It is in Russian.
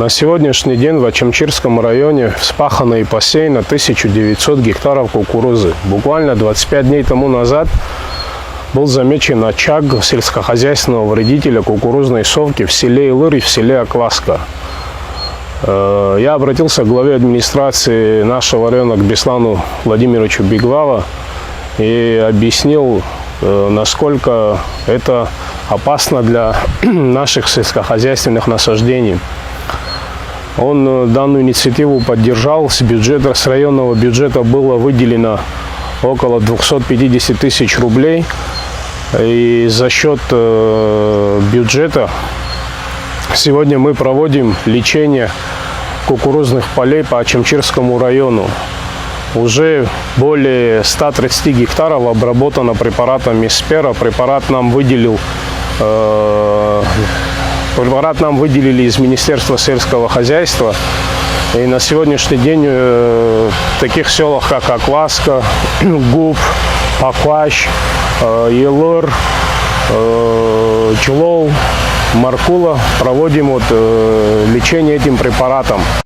На сегодняшний день в Ачамчирском районе вспахано и посеяно 1900 гектаров кукурузы. Буквально 25 дней тому назад был замечен очаг сельскохозяйственного вредителя кукурузной совки в селе Илыр и в селе Акваска. Я обратился к главе администрации нашего района, к Беслану Владимировичу Беглава, и объяснил, насколько это опасно для наших сельскохозяйственных насаждений. Он данную инициативу поддержал. С районного бюджета было выделено около 250 тысяч рублей. И за счет бюджета сегодня мы проводим лечение кукурузных полей по Ачамчирскому району. Уже более 130 гектаров обработано препаратом Миспера. Препарат нам выделили из Министерства сельского хозяйства. И на сегодняшний день в таких селах, как Акваска, Губ, Пакващ, Илыр, Чулоу, Маркула, проводим лечение этим препаратом.